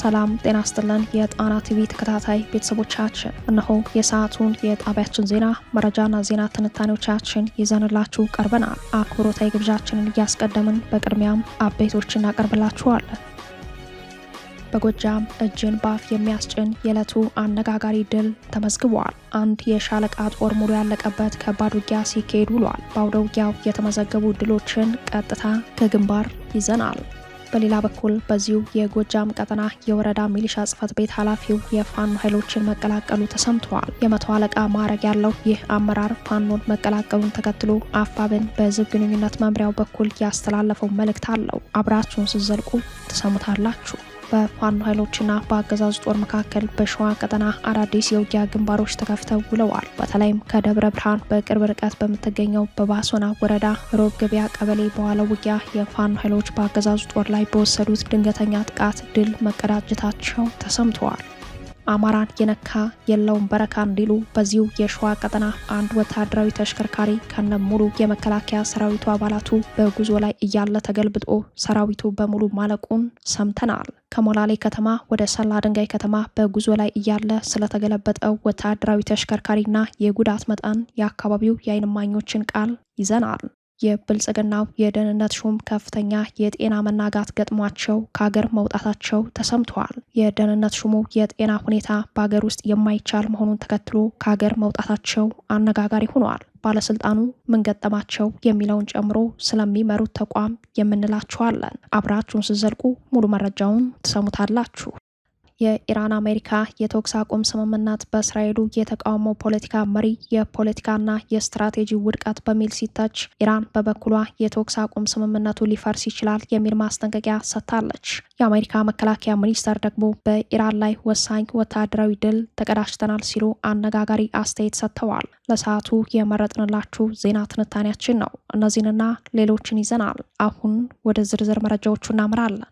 ሰላም ጤና ይስጥልን የጣና ቲቪ ተከታታይ ቤተሰቦቻችን፣ እነሆ የሰዓቱን የጣቢያችን ዜና መረጃና ዜና ትንታኔዎቻችን ይዘንላችሁ ቀርበናል። አክብሮታዊ ግብዣችንን እያስቀደምን በቅድሚያም አበይቶችን እናቀርብላችኋለን። በጎጃም እጅን ባፍ የሚያስጭን የዕለቱ አነጋጋሪ ድል ተመዝግቧል። አንድ የሻለቃ ጦር ሙሉ ያለቀበት ከባድ ውጊያ ሲካሄድ ውሏል። በአውደ ውጊያው የተመዘገቡ ድሎችን ቀጥታ ከግንባር ይዘናል። በሌላ በኩል በዚሁ የጎጃም ቀጠና የወረዳ ሚሊሻ ጽሕፈት ቤት ኃላፊው የፋኖ ኃይሎችን መቀላቀሉ ተሰምተዋል። የመቶ አለቃ ማዕረግ ያለው ይህ አመራር ፋኖን መቀላቀሉን ተከትሎ አፋብን በሕዝብ ግንኙነት መምሪያው በኩል ያስተላለፈው መልእክት አለው። አብራችሁን ስትዘልቁ ትሰሙታላችሁ። በፋኖ ኃይሎችና በአገዛዙ ጦር መካከል በሸዋ ቀጠና አዳዲስ የውጊያ ግንባሮች ተከፍተው ውለዋል። በተለይም ከደብረ ብርሃን በቅርብ ርቀት በምትገኘው በባሶና ወረዳ ሮብ ገበያ ቀበሌ በዋለው ውጊያ የፋኖ ኃይሎች በአገዛዙ ጦር ላይ በወሰዱት ድንገተኛ ጥቃት ድል መቀዳጀታቸው ተሰምተዋል። አማራን የነካ የለውም በረካ እንዲሉ በዚሁ የሸዋ ቀጠና አንድ ወታደራዊ ተሽከርካሪ ከነ ሙሉ የመከላከያ ሰራዊቱ አባላቱ በጉዞ ላይ እያለ ተገልብጦ ሰራዊቱ በሙሉ ማለቁን ሰምተናል። ከሞላሌ ከተማ ወደ ሰላ ድንጋይ ከተማ በጉዞ ላይ እያለ ስለተገለበጠው ወታደራዊ ተሽከርካሪና የጉዳት መጠን የአካባቢው የዓይን እማኞችን ቃል ይዘናል። የብልጽግናው የደህንነት ሹም ከፍተኛ የጤና መናጋት ገጥሟቸው ከሀገር መውጣታቸው ተሰምተዋል። የደህንነት ሹሙ የጤና ሁኔታ በሀገር ውስጥ የማይቻል መሆኑን ተከትሎ ከሀገር መውጣታቸው አነጋጋሪ ሆኗል። ባለስልጣኑ ምን ገጠማቸው የሚለውን ጨምሮ ስለሚመሩት ተቋም የምንላችኋለን። አብራችሁን ስትዘልቁ ሙሉ መረጃውን ትሰሙታላችሁ። የኢራን አሜሪካ የተኩስ አቁም ስምምነት በእስራኤሉ የተቃውሞ ፖለቲካ መሪ የፖለቲካና የስትራቴጂ ውድቀት በሚል ሲተች፣ ኢራን በበኩሏ የተኩስ አቁም ስምምነቱ ሊፈርስ ይችላል የሚል ማስጠንቀቂያ ሰጥታለች። የአሜሪካ መከላከያ ሚኒስቴር ደግሞ በኢራን ላይ ወሳኝ ወታደራዊ ድል ተቀዳጅተናል ሲሉ አነጋጋሪ አስተያየት ሰጥተዋል። ለሰዓቱ የመረጥንላችሁ ዜና ትንታኔያችን ነው። እነዚህንና ሌሎችን ይዘናል። አሁን ወደ ዝርዝር መረጃዎቹ እናምራለን።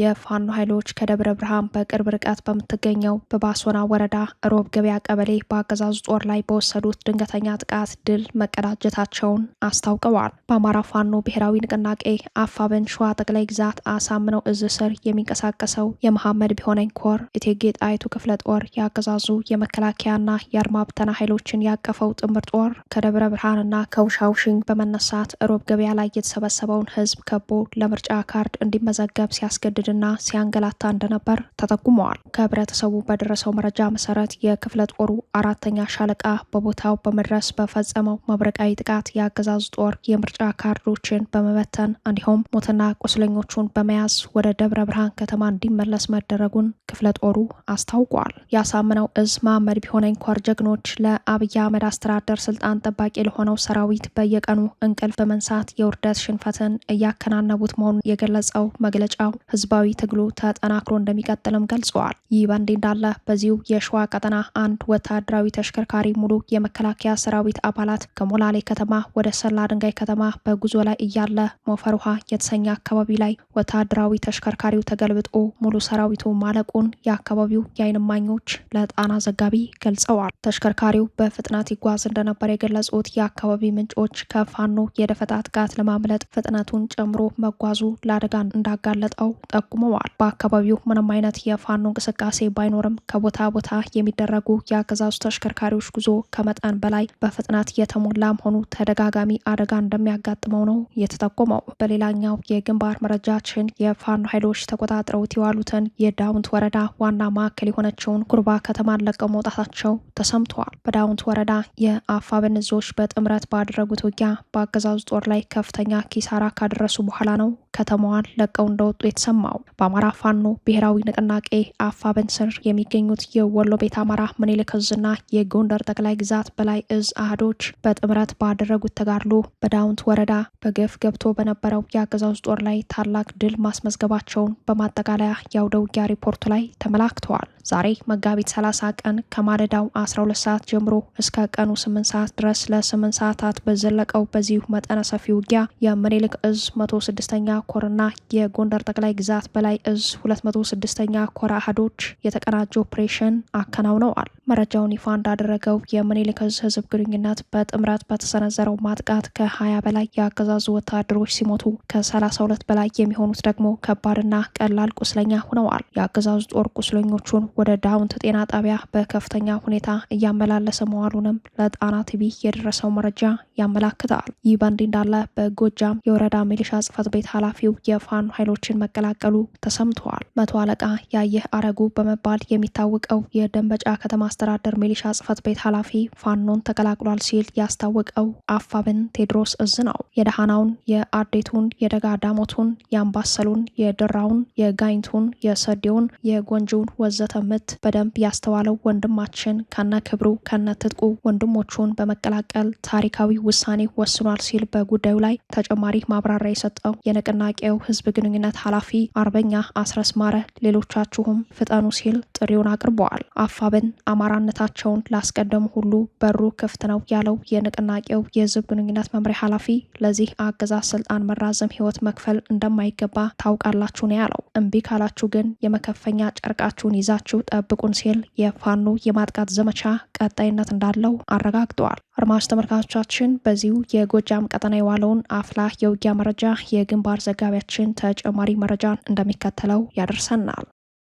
የፋኖ ኃይሎች ከደብረ ብርሃን በቅርብ ርቀት በምትገኘው በባሶና ወረዳ ሮብ ገበያ ቀበሌ በአገዛዙ ጦር ላይ በወሰዱት ድንገተኛ ጥቃት ድል መቀዳጀታቸውን አስታውቀዋል። በአማራ ፋኖ ብሔራዊ ንቅናቄ አፋብን ሸዋ ጠቅላይ ግዛት አሳምነው እዝ ስር የሚንቀሳቀሰው የመሐመድ ቢሆነኝ ኮር እቴጌ ጣይቱ ክፍለ ጦር የአገዛዙ የመከላከያና የአድማ ብተና ኃይሎችን ያቀፈው ጥምር ጦር ከደብረ ብርሃንና ከውሻውሽኝ በመነሳት ሮብ ገበያ ላይ የተሰበሰበውን ሕዝብ ከቦ ለምርጫ ካርድ እንዲመዘገብ ሲያስገድድ ና ሲያንገላታ እንደነበር ተጠቁመዋል። ከህብረተሰቡ በደረሰው መረጃ መሰረት የክፍለ ጦሩ 4ኛ ሻለቃ በቦታው በመድረስ በፈጸመው መብረቃዊ ጥቃት የአገዛዙ ጦር የምርጫ ካርዶችን በመበተን እንዲሁም ሞትና ቁስለኞቹን በመያዝ ወደ ደብረ ብርሃን ከተማ እንዲመለስ መደረጉን ክፍለ ጦሩ አስታውቋል። ያሳምነው እዝ መሐመድ ቢሆነኝ ኮር ጀግኖች ለአብይ አህመድ አስተዳደር ስልጣን ጠባቂ ለሆነው ሰራዊት በየቀኑ እንቅልፍ በመንሳት የውርደት ሽንፈትን እያከናነቡት መሆኑን የገለጸው መግለጫው ህዝባዊ ትግሉ ተጠናክሮ እንደሚቀጥልም ገልጸዋል። ይህ በእንዲህ እንዳለ በዚሁ የሸዋ ቀጠና አንድ ወታደራዊ ተሽከርካሪ ሙሉ የመከላከያ ሰራዊት አባላት ከሞላሌ ከተማ ወደ ሰላ ድንጋይ ከተማ በጉዞ ላይ እያለ ሞፈር ውሃ የተሰኘ አካባቢ ላይ ወታደራዊ ተሽከርካሪው ተገልብጦ ሙሉ ሰራዊቱ ማለቁን የአካባቢው የዓይን እማኞች ለጣና ዘጋቢ ገልጸዋል። ተሽከርካሪው በፍጥነት ይጓዝ እንደነበር የገለጹት የአካባቢ ምንጮች ከፋኖ የደፈጣ ጥቃት ለማምለጥ ፍጥነቱን ጨምሮ መጓዙ ለአደጋ እንዳጋለጠው ጠቁመዋል። በአካባቢው ምንም አይነት የፋኖ እንቅስቃሴ ባይኖርም ከቦታ ቦታ የሚደረጉ የአገዛዙ ተሽከርካሪዎች ጉዞ ከመጠን በላይ በፍጥነት የተሞላ መሆኑ ተደጋጋሚ አደጋ እንደሚያጋጥመው ነው የተጠቆመው። በሌላኛው የግንባር መረጃችን የፋኖ ኃይሎች ተቆጣጥረውት የዋሉትን የዳውንት ወረዳ ዋና ማዕከል የሆነችውን ኩርባ ከተማን ለቀው መውጣታቸው ተሰምተዋል። በዳውንት ወረዳ የአፋብን እዞች በጥምረት ባደረጉት ውጊያ በአገዛዙ ጦር ላይ ከፍተኛ ኪሳራ ካደረሱ በኋላ ነው ከተማዋን ለቀው እንደወጡ የተሰማው። በአማራ ፋኖ ብሔራዊ ንቅናቄ አፋብን ስር የሚገኙት የወሎ ቤት አማራ ምኒልክ እዝና የጎንደር ጠቅላይ ግዛት በላይ እዝ አህዶች በጥምረት ባደረጉት ተጋድሎ በዳውንት ወረዳ በግፍ ገብቶ በነበረው የአገዛዙ ጦር ላይ ታላቅ ድል ማስመዝገባቸውን በማጠቃለያ የአውደ ውጊያ ሪፖርቱ ላይ ተመላክተዋል። ዛሬ መጋቢት 30 ቀን ከማለዳው 12 ሰዓት ጀምሮ እስከ ቀኑ 8 ሰዓት ድረስ ለ8 ሰዓታት በዘለቀው በዚሁ መጠነ ሰፊ ውጊያ የምኒልክ እዝ 106ኛ ኮርና የጎንደር ጠቅላይ ግዛት በላይ እዝ 206ኛ ኮር አሃዶች የተቀናጀ ኦፕሬሽን አከናውነዋል። መረጃውን ይፋ እንዳደረገው የምኒልክ ዕዝ ህዝብ ግንኙነት በጥምረት በተሰነዘረው ማጥቃት ከ20 በላይ የአገዛዙ ወታደሮች ሲሞቱ ከ32 በላይ የሚሆኑት ደግሞ ከባድና ቀላል ቁስለኛ ሆነዋል። የአገዛዙ ጦር ቁስለኞቹን ወደ ዳውንት ጤና ጣቢያ በከፍተኛ ሁኔታ እያመላለሰ መዋሉንም ለጣና ቲቪ የደረሰው መረጃ ያመላክታል። ይህ በእንዲህ እንዳለ በጎጃም የወረዳ ሚሊሻ ጽሕፈት ቤት ኃላፊው የፋኖ ኃይሎችን መቀላቀሉ ተሰምተዋል። መቶ አለቃ ያየህ አረጉ በመባል የሚታወቀው የደንበጫ ከተማ አስተዳደር ሚሊሻ ጽሕፈት ቤት ኃላፊ ፋኖን ተቀላቅሏል ሲል ያስታወቀው አፋብን ቴዎድሮስ እዝ ነው። የደሃናውን፣ የአዴቱን፣ የደጋ ዳሞቱን፣ የአምባሰሉን፣ የድራውን፣ የጋይንቱን፣ የሰዴውን፣ የጎንጂውን ወዘተ ምት በደንብ ያስተዋለው ወንድማችን ከነ ክብሩ ከነ ትጥቁ ወንድሞቹን በመቀላቀል ታሪካዊ ውሳኔ ወስኗል ሲል በጉዳዩ ላይ ተጨማሪ ማብራሪያ የሰጠው የንቅናቄው ህዝብ ግንኙነት ኃላፊ አርበኛ አስረስ ማረ ሌሎቻችሁም ፍጠኑ ሲል ጥሪውን አቅርበዋል። አፋብን አማራነታቸውን ላስቀደሙ ሁሉ በሩ ክፍት ነው ያለው የንቅናቄው የህዝብ ግንኙነት መምሪያ ኃላፊ ለዚህ አገዛዝ ስልጣን መራዘም ህይወት መክፈል እንደማይገባ ታውቃላችሁ ነው ያለው። እምቢ ካላችሁ ግን የመከፈኛ ጨርቃችሁን ይዛችሁ ጠብቁን ሲል የፋኖ የማጥቃት ዘመቻ ቀጣይነት እንዳለው አረጋግጠዋል። አድማጭ ተመልካቾቻችን በዚሁ የጎጃም ቀጠና የዋለውን አፍላ የውጊያ መረጃ የግንባር ዘጋቢያችን ተጨማሪ መረጃን እንደሚከተለው ያደርሰናል።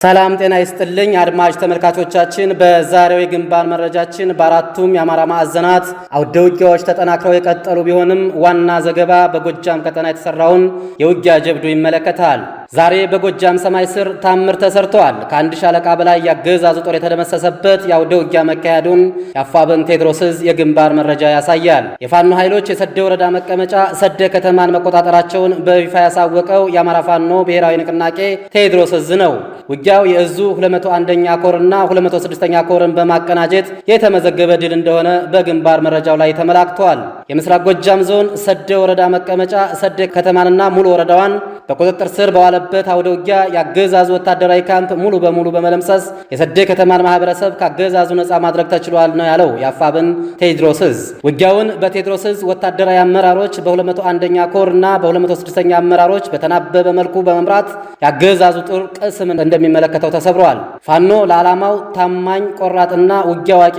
ሰላም ጤና ይስጥልኝ አድማጭ ተመልካቾቻችን፣ በዛሬው የግንባር መረጃችን በአራቱም የአማራ ማዕዘናት አውደ ውጊያዎች ተጠናክረው የቀጠሉ ቢሆንም ዋና ዘገባ በጎጃም ቀጠና የተሰራውን የውጊያ ጀብዱ ይመለከታል። ዛሬ በጎጃም ሰማይ ስር ታምር ተሰርቷል። ከአንድ ሻለቃ በላይ ያገዛዙ ጦር የተደመሰሰበት የአውደ ውጊያ መካሄዱን የአፋብን ቴዎድሮስ ዕዝ የግንባር መረጃ ያሳያል። የፋኖ ኃይሎች የሰዴ ወረዳ መቀመጫ ሰዴ ከተማን መቆጣጠራቸውን በይፋ ያሳወቀው የአማራ ፋኖ ብሔራዊ ንቅናቄ ቴዎድሮስ ዕዝ ነው። ውጊያው የእዙ 201ኛ ኮርና 206ኛ ኮርን በማቀናጀት የተመዘገበ ድል እንደሆነ በግንባር መረጃው ላይ ተመላክቷል። የምስራቅ ጎጃም ዞን ሰዴ ወረዳ መቀመጫ ሰዴ ከተማንና ሙሉ ወረዳዋን በቁጥጥር ስር በዋለበት አውደ ውጊያ ያገዛዙ ወታደራዊ ካምፕ ሙሉ በሙሉ በመለምሰስ የሰዴ ከተማን ማህበረሰብ ካገዛዙ ነፃ ማድረግ ተችሏል ነው ያለው የአፋብን ቴዎድሮስ ዕዝ። ውጊያውን በቴዎድሮስ ዕዝ ወታደራዊ አመራሮች በ201ኛ ኮርና በ206ኛ አመራሮች በተናበበ መልኩ በመምራት ያገዛዙ ጦር ቅስም እንደሚመለከተው ተሰብሯል። ፋኖ ለዓላማው ታማኝ ቆራጥና ውጊያ አዋቂ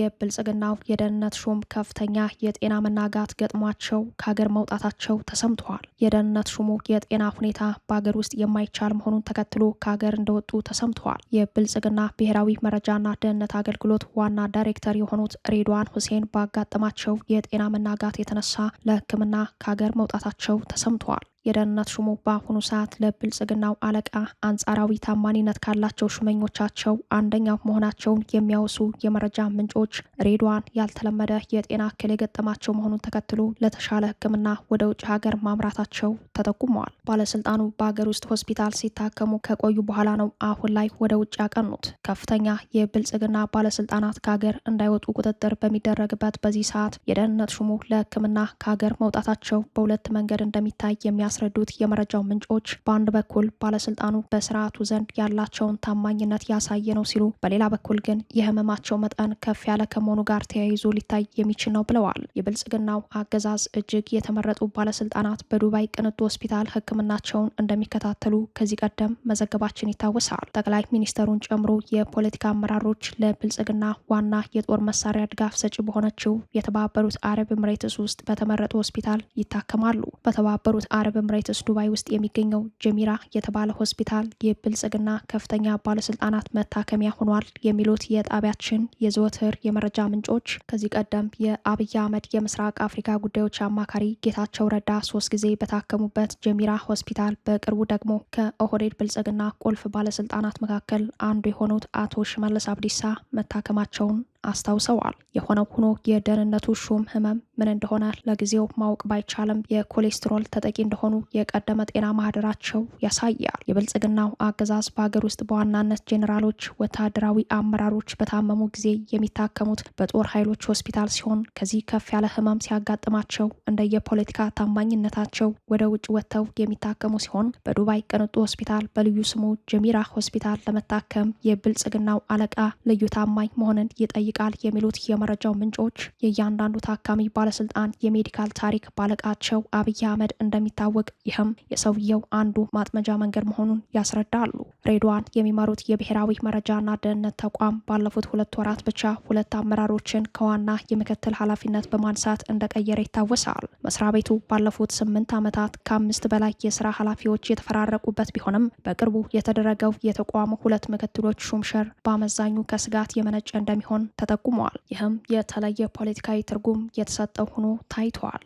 የብልጽግናው የደህንነት ሹም ከፍተኛ የጤና መናጋት ገጥሟቸው ከሀገር መውጣታቸው ተሰምተዋል። የደህንነት ሹሙ የጤና ሁኔታ በሀገር ውስጥ የማይቻል መሆኑን ተከትሎ ከሀገር እንደወጡ ተሰምተዋል። የብልጽግና ብሔራዊ መረጃና ደህንነት አገልግሎት ዋና ዳይሬክተር የሆኑት ሬድዋን ሁሴን ባጋጠማቸው የጤና መናጋት የተነሳ ለሕክምና ከሀገር መውጣታቸው ተሰምተዋል። የደህንነት ሹሙ በአሁኑ ሰዓት ለብልጽግናው አለቃ አንጻራዊ ታማኒነት ካላቸው ሹመኞቻቸው አንደኛው መሆናቸውን የሚያወሱ የመረጃ ምንጮች ሬድዋን ያልተለመደ የጤና እክል የገጠማቸው መሆኑን ተከትሎ ለተሻለ ሕክምና ወደ ውጭ ሀገር ማምራታቸው ተጠቁመዋል። ባለስልጣኑ በሀገር ውስጥ ሆስፒታል ሲታከሙ ከቆዩ በኋላ ነው አሁን ላይ ወደ ውጭ ያቀኑት። ከፍተኛ የብልጽግና ባለስልጣናት ከሀገር እንዳይወጡ ቁጥጥር በሚደረግበት በዚህ ሰዓት የደህንነት ሹሙ ለሕክምና ከሀገር መውጣታቸው በሁለት መንገድ እንደሚታይ የሚያስረዱት የመረጃው ምንጮች በአንድ በኩል ባለስልጣኑ በስርዓቱ ዘንድ ያላቸውን ታማኝነት ያሳየ ነው ሲሉ፣ በሌላ በኩል ግን የህመማቸው መጠን ከፍ ያለ ከመሆኑ ጋር ተያይዞ ሊታይ የሚችል ነው ብለዋል። የብልጽግናው አገዛዝ እጅግ የተመረጡ ባለስልጣናት በዱባይ ቅንጡ ሆስፒታል ሕክምናቸውን እንደሚከታተሉ ከዚህ ቀደም መዘገባችን ይታወሳል። ጠቅላይ ሚኒስተሩን ጨምሮ የፖለቲካ አመራሮች ለብልጽግና ዋና የጦር መሳሪያ ድጋፍ ሰጪ በሆነችው የተባበሩት አረብ ኤምሬትስ ውስጥ በተመረጡ ሆስፒታል ይታከማሉ። በተባበሩት አረብ ኤምሬትስ ዱባይ ውስጥ የሚገኘው ጀሚራ የተባለ ሆስፒታል የብልጽግና ከፍተኛ ባለስልጣናት መታከሚያ ሆኗል የሚሉት የጣቢያችን የዘወትር የመረጃ ምንጮች ከዚህ ቀደም የአብይ አህመድ የምስራቅ አፍሪካ ጉዳዮች አማካሪ ጌታቸው ረዳ 3 ጊዜ በታከሙበት ጀሚራ ሆስፒታል በቅርቡ ደግሞ ከኦህዴድ ብልጽግና ቁልፍ ባለስልጣናት መካከል አንዱ የሆኑት አቶ ሽመልስ አብዲሳ መታከማቸውን አስታውሰዋል። የሆነው ሆኖ የደህንነቱ ሹም ህመም ምን እንደሆነ ለጊዜው ማወቅ ባይቻልም የኮሌስትሮል ተጠቂ እንደሆኑ የቀደመ ጤና ማህደራቸው ያሳያል። የብልጽግናው አገዛዝ በሀገር ውስጥ በዋናነት ጄኔራሎች፣ ወታደራዊ አመራሮች በታመሙ ጊዜ የሚታከሙት በጦር ኃይሎች ሆስፒታል ሲሆን ከዚህ ከፍ ያለ ህመም ሲያጋጥማቸው እንደየፖለቲካ ታማኝነታቸው ወደ ውጭ ወጥተው የሚታከሙ ሲሆን በዱባይ ቅንጡ ሆስፒታል በልዩ ስሙ ጀሚራ ሆስፒታል ለመታከም የብልጽግናው አለቃ ልዩ ታማኝ መሆንን ይጠይቃል ይጠይቃል የሚሉት የመረጃው ምንጮች የእያንዳንዱ ታካሚ ባለስልጣን የሜዲካል ታሪክ ባለቃቸው አብይ አህመድ እንደሚታወቅ፣ ይህም የሰውየው አንዱ ማጥመጃ መንገድ መሆኑን ያስረዳሉ። ሬድዋን የሚመሩት የብሔራዊ መረጃና ደህንነት ተቋም ባለፉት 2 ወራት ብቻ 2 አመራሮችን ከዋና የምክትል ኃላፊነት በማንሳት እንደቀየረ ይታወሳል። መስሪያ ቤቱ ባለፉት 8 ዓመታት ከ5 በላይ የስራ ኃላፊዎች የተፈራረቁበት ቢሆንም በቅርቡ የተደረገው የተቋሙ 2 ምክትሎች ሹምሽር በአመዛኙ ከስጋት የመነጨ እንደሚሆን ተጠቁመዋል። ይህም የተለየ ፖለቲካዊ ትርጉም የተሰጠው ሆኖ ታይቷል።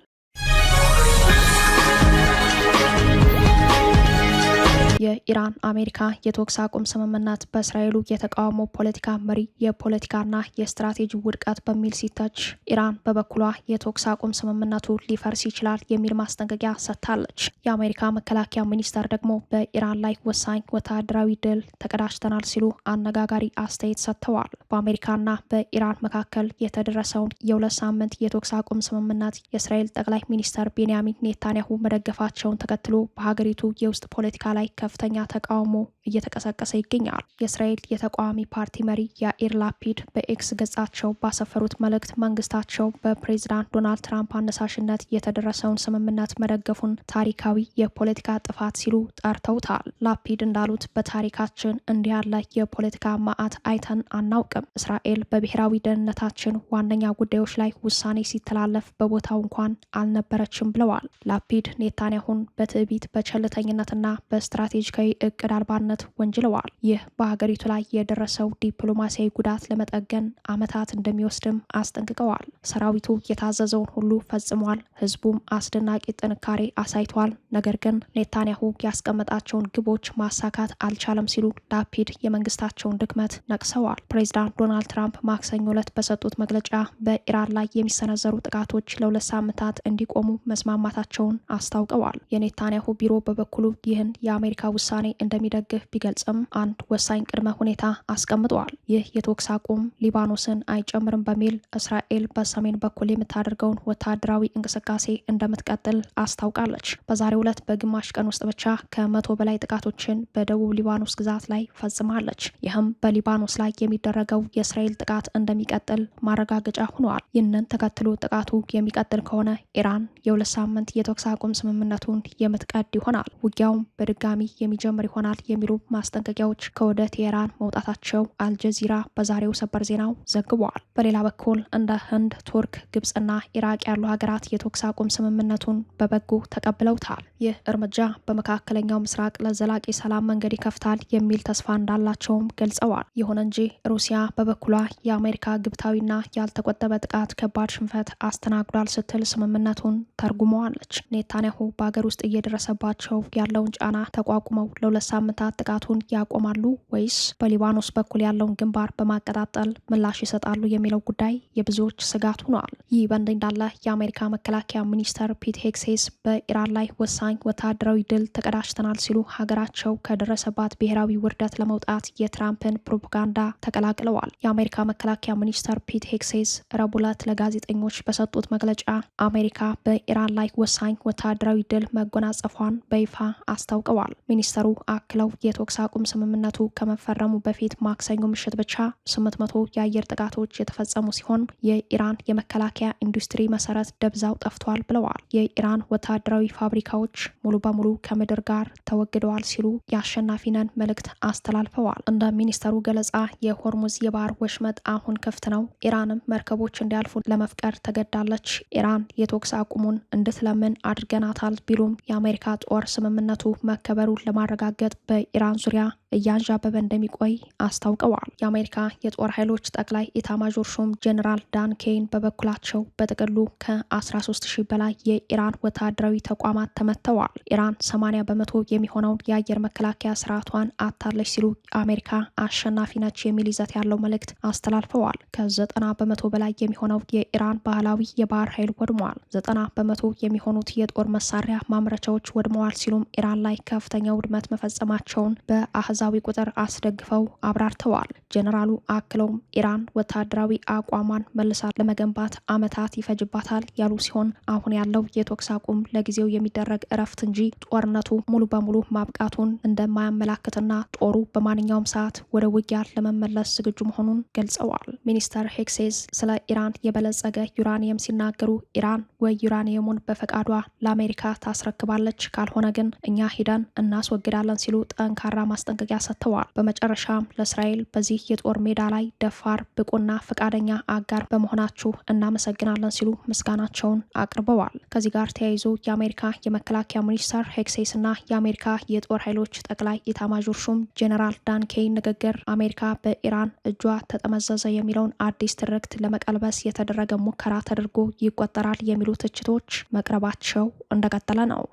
የኢራን አሜሪካ የተኩስ አቁም ስምምነት በእስራኤሉ የተቃውሞ ፖለቲካ መሪ የፖለቲካና የስትራቴጂ ውድቀት በሚል ሲተች፣ ኢራን በበኩሏ የተኩስ አቁም ስምምነቱ ሊፈርስ ይችላል የሚል ማስጠንቀቂያ ሰጥታለች። የአሜሪካ መከላከያ ሚኒስቴር ደግሞ በኢራን ላይ ወሳኝ ወታደራዊ ድል ተቀዳጅተናል ሲሉ አነጋጋሪ አስተያየት ሰጥተዋል። በአሜሪካና በኢራን መካከል የተደረሰውን የ2 ሳምንት የተኩስ አቁም ስምምነት የእስራኤል ጠቅላይ ሚኒስትር ቤንያሚን ኔታንያሁ መደገፋቸውን ተከትሎ በሀገሪቱ የውስጥ ፖለቲካ ላይ ከፍተኛ ተቃውሞ እየተቀሰቀሰ ይገኛል። የእስራኤል የተቃዋሚ ፓርቲ መሪ ያኢር ላፒድ በኤክስ ገጻቸው ባሰፈሩት መልእክት መንግስታቸው በፕሬዝዳንት ዶናልድ ትራምፕ አነሳሽነት የተደረሰውን ስምምነት መደገፉን ታሪካዊ የፖለቲካ ጥፋት ሲሉ ጠርተውታል። ላፒድ እንዳሉት በታሪካችን እንዲህ ያለ የፖለቲካ ማዕት አይተን አናውቅም። እስራኤል በብሔራዊ ደህንነታችን ዋነኛ ጉዳዮች ላይ ውሳኔ ሲተላለፍ በቦታው እንኳን አልነበረችም ብለዋል። ላፒድ ኔታንያሁን በትዕቢት በቸልተኝነትና በስትራቴጂካዊ እቅድ አልባነት ወንጅለዋል። ይህ በሀገሪቱ ላይ የደረሰው ዲፕሎማሲያዊ ጉዳት ለመጠገን ዓመታት እንደሚወስድም አስጠንቅቀዋል። ሰራዊቱ የታዘዘውን ሁሉ ፈጽሟል፣ ህዝቡም አስደናቂ ጥንካሬ አሳይቷል። ነገር ግን ኔታንያሁ ያስቀመጣቸውን ግቦች ማሳካት አልቻለም ሲሉ ላፒድ የመንግስታቸውን ድክመት ነቅሰዋል። ፕሬዚዳንት ዶናልድ ትራምፕ ማክሰኞ ዕለት በሰጡት መግለጫ በኢራን ላይ የሚሰነዘሩ ጥቃቶች ለ2 ሳምንታት እንዲቆሙ መስማማታቸውን አስታውቀዋል። የኔታንያሁ ቢሮ በበኩሉ ይህን የአሜሪካ ውሳኔ እንደሚደግፍ ቢገልጽም አንድ ወሳኝ ቅድመ ሁኔታ አስቀምጠዋል። ይህ የተኩስ አቁም ሊባኖስን አይጨምርም በሚል እስራኤል በሰሜን በኩል የምታደርገውን ወታደራዊ እንቅስቃሴ እንደምትቀጥል አስታውቃለች። በዛሬው ዕለት በግማሽ ቀን ውስጥ ብቻ ከ100 በላይ ጥቃቶችን በደቡብ ሊባኖስ ግዛት ላይ ፈጽማለች። ይህም በሊባኖስ ላይ የሚደረገው የእስራኤል ጥቃት እንደሚቀጥል ማረጋገጫ ሆኗል። ይህንን ተከትሎ ጥቃቱ የሚቀጥል ከሆነ ኢራን የ2 ሳምንት የተኩስ አቁም ስምምነቱን የምትቀድ ይሆናል። ውጊያውም በድጋሚ የሚጀምር ይሆናል የሚሉ ማስጠንቀቂያዎች ከወደ ቴሄራን መውጣታቸው አልጀዚራ በዛሬው ሰበር ዜናው ዘግቧል። በሌላ በኩል እንደ ህንድ፣ ቱርክ፣ ግብጽና ኢራቅ ያሉ ሀገራት የተኩስ አቁም ስምምነቱን በበጎ ተቀብለውታል። ይህ እርምጃ በመካከለኛው ምስራቅ ለዘላቂ ሰላም መንገድ ይከፍታል የሚል ተስፋ እንዳላቸውም ገልጸዋል። ይሁን እንጂ ሩሲያ በበኩሏ የአሜሪካ ግብታዊና ያልተቆጠበ ጥቃት ከባድ ሽንፈት አስተናግዷል ስትል ስምምነቱን ተርጉመዋለች። ኔታንያሁ በሀገር ውስጥ እየደረሰባቸው ያለውን ጫና ተቋቁመው ለ2 ሳምንታት ጥቃቱን ያቆማሉ ወይስ በሊባኖስ በኩል ያለውን ግንባር በማቀጣጠል ምላሽ ይሰጣሉ የሚለው ጉዳይ የብዙዎች ስጋት ሆኗል። ይህ በእንዲህ እንዳለ የአሜሪካ መከላከያ ሚኒስተር ፒት ሄግሴስ በኢራን ላይ ወሳኝ ወታደራዊ ድል ተቀዳጅተናል ሲሉ ሀገራቸው ከደረሰባት ብሔራዊ ውርደት ለመውጣት የትራምፕን ፕሮፓጋንዳ ተቀላቅለዋል። የአሜሪካ መከላከያ ሚኒስተር ፒት ሄግሴስ ረቡዕ ዕለት ለጋዜጠኞች በሰጡት መግለጫ አሜሪካ በኢራን ላይ ወሳኝ ወታደራዊ ድል መጎናጸፏን በይፋ አስታውቀዋል። ሚኒስተሩ አክለው የተኩስ አቁም ስምምነቱ ከመፈረሙ በፊት ማክሰኞ ምሽት ብቻ 800 የአየር ጥቃቶች የተፈጸሙ ሲሆን የኢራን የመከላከያ ኢንዱስትሪ መሰረት ደብዛው ጠፍቷል ብለዋል። የኢራን ወታደራዊ ፋብሪካዎች ሙሉ በሙሉ ከምድር ጋር ተወግደዋል ሲሉ የአሸናፊነን መልእክት አስተላልፈዋል። እንደ ሚኒስተሩ ገለጻ የሆርሙዝ የባህር ወሽመጥ አሁን ክፍት ነው። ኢራንም መርከቦች እንዲያልፉ ለመፍቀድ ተገዳለች። ኢራን የተኩስ አቁሙን እንድትለምን አድርገናታል ቢሉም የአሜሪካ ጦር ስምምነቱ መከበሩን ለማረጋገጥ በኢራን ዙሪያ እያንዣበበ እንደሚቆይ አስታውቀዋል። የአሜሪካ የጦር ኃይሎች ጠቅላይ ኢታማዦር ሹም ጄኔራል ዳን ኬይን በበኩላቸው በጥቅሉ ከ13,000 በላይ የኢራን ወታደራዊ ተቋማት ተመተዋል። ኢራን 80 በመቶ የሚሆነውን የአየር መከላከያ ስርዓቷን አታለች ሲሉ አሜሪካ አሸናፊ ነች የሚል ይዘት ያለው መልእክት አስተላልፈዋል። ከ90 በመቶ በላይ የሚሆነው የኢራን ባህላዊ የባህር ኃይል ወድመዋል። 90 በመቶ የሚሆኑት የጦር መሳሪያ ማምረቻዎች ወድመዋል ሲሉም ኢራን ላይ ከፍተኛ ውድመት መፈጸማቸውን በአህዛብ አሃዛዊ ቁጥር አስደግፈው አብራርተዋል። ጄኔራሉ አክለውም ኢራን ወታደራዊ አቋሟን መልሳ ለመገንባት ዓመታት ይፈጅባታል ያሉ ሲሆን አሁን ያለው የተኩስ አቁም ለጊዜው የሚደረግ እረፍት እንጂ ጦርነቱ ሙሉ በሙሉ ማብቃቱን እንደማያመላክትና ጦሩ በማንኛውም ሰዓት ወደ ውጊያ ለመመለስ ዝግጁ መሆኑን ገልጸዋል። ሚኒስተር ሄክሴዝ ስለ ኢራን የበለጸገ ዩራኒየም ሲናገሩ ኢራን ወይ ዩራኒየሙን በፈቃዷ ለአሜሪካ ታስረክባለች፣ ካልሆነ ግን እኛ ሂደን እናስወግዳለን ሲሉ ጠንካራ ማስጠንቀቂያ ሰጥተዋል። በመጨረሻም ለእስራኤል በዚህ የጦር ሜዳ ላይ ደፋር ብቁና ፈቃደኛ አጋር በመሆናችሁ እናመሰግናለን ሲሉ ምስጋናቸውን አቅርበዋል። ከዚህ ጋር ተያይዞ የአሜሪካ የመከላከያ ሚኒስተር ሄክሴስ እና የአሜሪካ የጦር ኃይሎች ጠቅላይ ኢታማዦር ሹም ጄኔራል ዳን ኬይን ንግግር አሜሪካ በኢራን እጇ ተጠመዘዘ የሚለውን አዲስ ትርክት ለመቀልበስ የተደረገ ሙከራ ተደርጎ ይቆጠራል የሚሉ ትችቶች መቅረባቸው እንደቀጠለ ነው።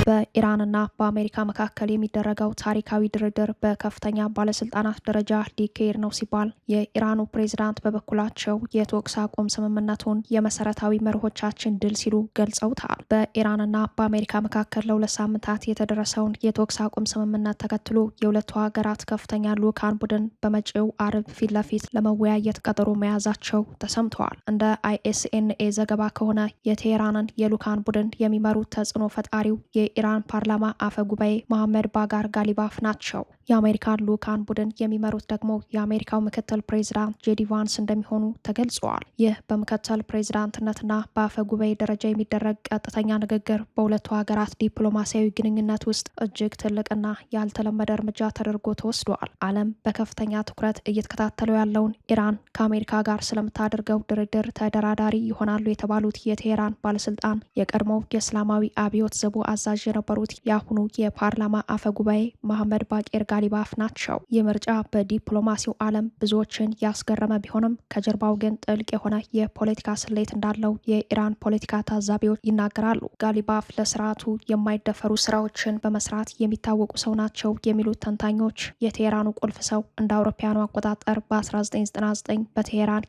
በኢራንና በአሜሪካ መካከል የሚደረገው ታሪካዊ ድርድር በከፍተኛ ባለስልጣናት ደረጃ ሊካሄድ ነው ሲባል የኢራኑ ፕሬዝዳንት በበኩላቸው የተኩስ አቁም ስምምነቱን የመሰረታዊ መርሆቻችን ድል ሲሉ ገልጸውታል። በኢራንና በአሜሪካ መካከል ለ2 ሳምንታት የተደረሰውን የተኩስ አቁም ስምምነት ተከትሎ የሁለቱ ሀገራት ከፍተኛ ልዑካን ቡድን በመጪው አርብ ፊት ለፊት ለመወያየት ቀጠሮ መያዛቸው ተሰምተዋል። እንደ አይኤስኤንኤ ዘገባ ከሆነ የቴሄራንን የልዑካን ቡድን የሚመሩት ተጽዕኖ ፈጣሪው የኢራን ፓርላማ አፈ ጉባኤ መሐመድ ባጋር ጋሊባፍ ናቸው። የአሜሪካን ልዑካን ቡድን የሚመሩት ደግሞ የአሜሪካው ምክትል ፕሬዚዳንት ጄዲ ቫንስ እንደሚሆኑ ተገልጸዋል። ይህ በምክትል ፕሬዚዳንትነትና በአፈ ጉባኤ ደረጃ የሚደረግ ቀጥተኛ ንግግር በሁለቱ ሀገራት ዲፕሎማሲያዊ ግንኙነት ውስጥ እጅግ ትልቅና ያልተለመደ እርምጃ ተደርጎ ተወስዷል። ዓለም በከፍተኛ ትኩረት እየተከታተለው ያለውን ኢራን ከአሜሪካ ጋር ስለምታደርገው ድርድር ተደራዳሪ ይሆናሉ የተባሉት የቴሄራን ባለስልጣን የቀድሞው የእስላማዊ አብዮት ዘቡ አዛዥ የነበሩት የአሁኑ የፓርላማ አፈ ጉባኤ መሐመድ ባቄር ጋሊባፍ ናቸው። ይህ ምርጫ በዲፕሎማሲው ዓለም ብዙዎችን ያስገረመ ቢሆንም ከጀርባው ግን ጥልቅ የሆነ የፖለቲካ ስሌት እንዳለው የኢራን ፖለቲካ ታዛቢዎች ይናገራሉ። ጋሊባፍ ለስርዓቱ የማይደፈሩ ስራዎችን በመስራት የሚታወቁ ሰው ናቸው የሚሉት ተንታኞች የቴሄራኑ ቁልፍ ሰው እንደ አውሮፓውያኑ አቆጣጠር በ1999 በቴሄራን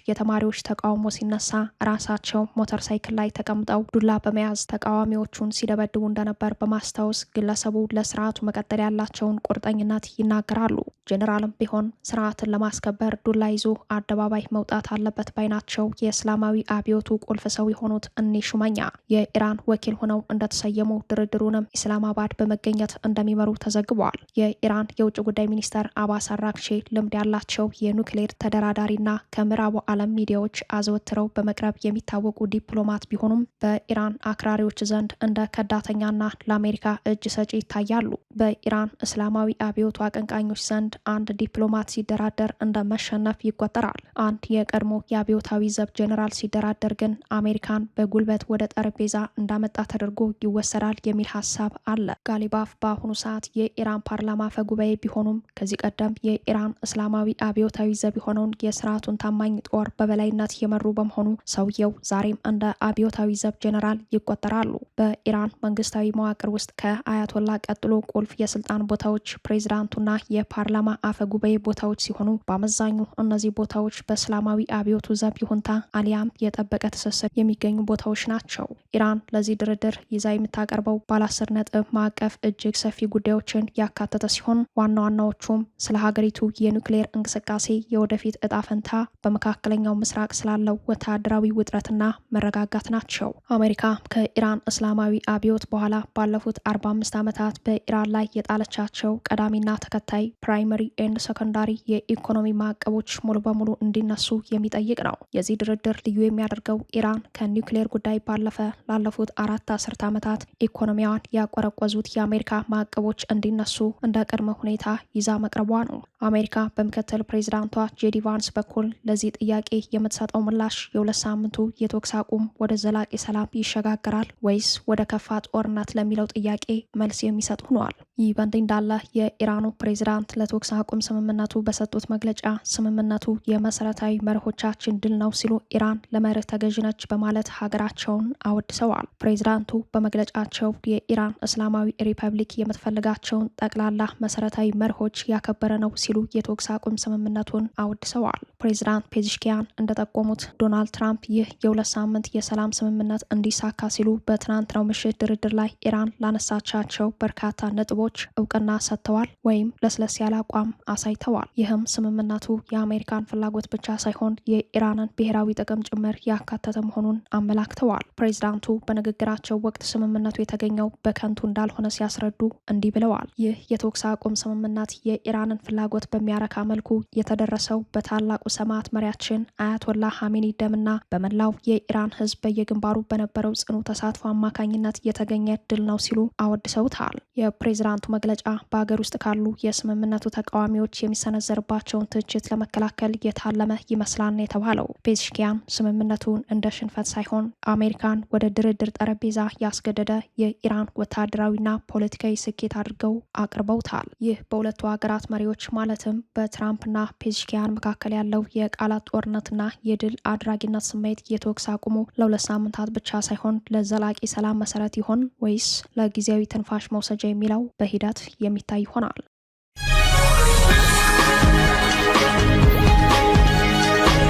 የተማሪዎች ተቃውሞ ሲነሳ ራሳቸው ሞተር ሳይክል ላይ ተቀምጠው ዱላ በመያዝ ተቃዋሚዎቹን ሲደበድቡ እንደነበር በማስታወስ ግለሰቡ ለስርዓቱ መቀጠል ያላቸውን ቁርጠኝነት ይናገራሉ። ጄኔራልም ቢሆን ስርዓትን ለማስከበር ዱላ ይዞ አደባባይ መውጣት አለበት ባይ ናቸው። የእስላማዊ አብዮቱ ቁልፍ ሰው የሆኑት እኒህ ሹመኛ የኢራን ወኪል ሆነው እንደተሰየሙ ድርድሩንም ኢስላማባድ በመገኘት እንደሚመሩ ተዘግቧል። የኢራን የውጭ ጉዳይ ሚኒስተር አባስ አራግቺ ልምድ ያላቸው የኑክሌር ተደራዳሪና ከምዕራቡ ዓለም ሚዲያዎች አዘወትረው በመቅረብ የሚታወቁ ዲፕሎማት ቢሆኑም በኢራን አክራሪዎች ዘንድ እንደ ከዳተኛና ለአሜሪካ እጅ ሰጪ ይታያሉ። በኢራን እስላማዊ አብዮቱ አቀንቃኞች ዘንድ አንድ ዲፕሎማት ሲደራደር እንደ መሸነፍ ይቆጠራል። አንድ የቀድሞ የአብዮታዊ ዘብ ጄኔራል ሲደራደር ግን አሜሪካን በጉልበት ወደ ጠረጴዛ እንዳመጣ ተደርጎ ይወሰዳል የሚል ሀሳብ አለ። ጋሊባፍ በአሁኑ ሰዓት የኢራን ፓርላማ አፈ ጉባኤ ቢሆኑም ከዚህ ቀደም የኢራን እስላማዊ አብዮታዊ ዘብ የሆነውን የስርዓቱን ታማኝ ጦር በበላይነት የመሩ በመሆኑ ሰውየው ዛሬም እንደ አብዮታዊ ዘብ ጄኔራል ይቆጠራሉ። በኢራን መንግስታዊ መዋቅር ውስጥ ከአያቶላ ቀጥሎ ቁልፍ የስልጣን ቦታዎች ፕሬዝዳንቱና የፓርላማ አፈ ጉባኤ ቦታዎች ሲሆኑ በአመዛኙ እነዚህ ቦታዎች በእስላማዊ አብዮቱ ዘብ ይሁንታ አሊያም የጠበቀ ትስስር የሚገኙ ቦታዎች ናቸው። ኢራን ለዚህ ድርድር ይዛ የምታቀርበው ባለ 10 ነጥብ ማዕቀፍ እጅግ ሰፊ ጉዳዮችን ያካተተ ሲሆን ዋና ዋናዎቹም ስለ ሀገሪቱ የኒውክሌር እንቅስቃሴ የወደፊት እጣ ፈንታ፣ በመካከለኛው ምስራቅ ስላለው ወታደራዊ ውጥረትና መረጋጋት ናቸው። አሜሪካ ከኢራን እስላማዊ አብዮት በኋላ ባለፉት 45 ዓመታት በኢራን ላይ የጣለቻቸው ቀዳሚና ተከታይ ፕራይመሪ ኤንድ ሰከንዳሪ የኢኮኖሚ ማዕቀቦች ሙሉ በሙሉ እንዲነሱ የሚጠይቅ ነው። የዚህ ድርድር ልዩ የሚያደርገው ኢራን ከኒውክሌር ጉዳይ ባለፈ ላለፉት 4 አስርት ዓመታት ኢኮኖሚያዋን ያቆረቆዙት የአሜሪካ ማዕቀቦች እንዲነሱ እንደ ቅድመ ሁኔታ ይዛ መቅረቧ ነው። አሜሪካ በምክትል ፕሬዚዳንቷ ጄዲ ቫንስ በኩል ለዚህ ጥያቄ የምትሰጠው ምላሽ የ2 ሳምንቱ የተኩስ አቁም ወደ ዘላቂ ሰላም ይሸጋግራል ወይስ ወደ ከፋ ጦርነት ለሚለው ጥያቄ መልስ የሚሰጥ ሆኗል። ይህ በእንዲህ እንዳለ የኢራኑ ፕሬዝዳንት ለተኩስ አቁም ስምምነቱ በሰጡት መግለጫ ስምምነቱ የመሰረታዊ መርሆቻችን ድል ነው ሲሉ ኢራን ለመርህ ተገዥ ነች በማለት ሀገራቸውን አወድሰዋል። ፕሬዝዳንቱ በመግለጫቸው የኢራን እስላማዊ ሪፐብሊክ የምትፈልጋቸውን ጠቅላላ መሰረታዊ መርሆች ያከበረ ነው ሲሉ የተኩስ አቁም ስምምነቱን አወድሰዋል። ፕሬዝዳንት ፔዚሽኪያን እንደጠቆሙት ዶናልድ ትራምፕ ይህ የ2 ሳምንት የሰላም ስምምነት እንዲሳካ ሲሉ በትናንትናው ምሽት ድርድር ላይ ኢራን ላነሳቻቸው በርካታ ነጥቦች እውቅና ሰጥተዋል ወይም ለስለስ ያለ አቋም አሳይተዋል። ይህም ስምምነቱ የአሜሪካን ፍላጎት ብቻ ሳይሆን የኢራንን ብሔራዊ ጥቅም ጭምር ያካተተ መሆኑን አመላክተዋል። ፕሬዝዳንቱ በንግግራቸው ወቅት ስምምነቱ የተገኘው በከንቱ እንዳልሆነ ሲያስረዱ እንዲህ ብለዋል። ይህ የተኩስ አቁም ስምምነት የኢራንን ፍላጎት በሚያረካ መልኩ የተደረሰው በታላቁ ሰማዕት መሪያችን አያቶላ ሀሜኒ ደምና በመላው የኢራን ሕዝብ በየግንባሩ በነበረው ጽኑ ተሳትፎ አማካኝነት የተገኘ ድል ነው ሲሉ አወድሰውታል። የፕሬዝዳንቱ መግለጫ በሀገር ውስጥ ካሉ የስምምነቱ ተቃዋሚዎች የሚሰነዘርባቸውን ትችት ለመከላከል የታለመ ይመስላል የተባለው ፔዚሽኪያን ስምምነቱን እንደ ሽንፈት ሳይሆን አሜሪካን ወደ ድርድር ጠረጴዛ ያስገደደ የኢራን ወታደራዊና ፖለቲካዊ ስኬት አድርገው አቅርበውታል። ይህ በሁለቱ ሀገራት መሪዎች ማለትም በትራምፕና ፔዚሽኪያን መካከል ያለው የቃላት ጦርነትና የድል አድራጊነት ስሜት የተኩስ አቁሙ ለ2 ሳምንታት ብቻ ሳይሆን ለዘላቂ ሰላም መሰረት ይሆን ወይስ ለጊዜያዊ ትንፋሽ መውሰጃ የሚለው በሂደት የሚታይ ይሆናል።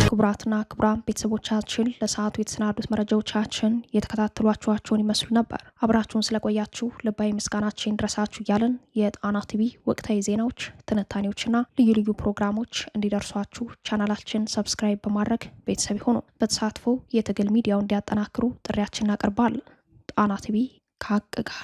ክቡራትና ክቡራን ቤተሰቦቻችን ለሰዓቱ የተሰናዱት መረጃዎቻችን የተከታተሏችኋቸውን ይመስሉ ነበር። አብራችሁን ስለቆያችሁ ልባዊ ምስጋናችን ድረሳችሁ እያልን የጣና ቲቪ ወቅታዊ ዜናዎች፣ ትንታኔዎችና ልዩ ልዩ ፕሮግራሞች እንዲደርሷችሁ ቻናላችን ሰብስክራይብ በማድረግ ቤተሰብ ይሁኑ። በተሳትፎ የትግል ሚዲያው እንዲያጠናክሩ ጥሪያችን እናቀርባለን። ጣና ቲቪ ከሀቅ ጋር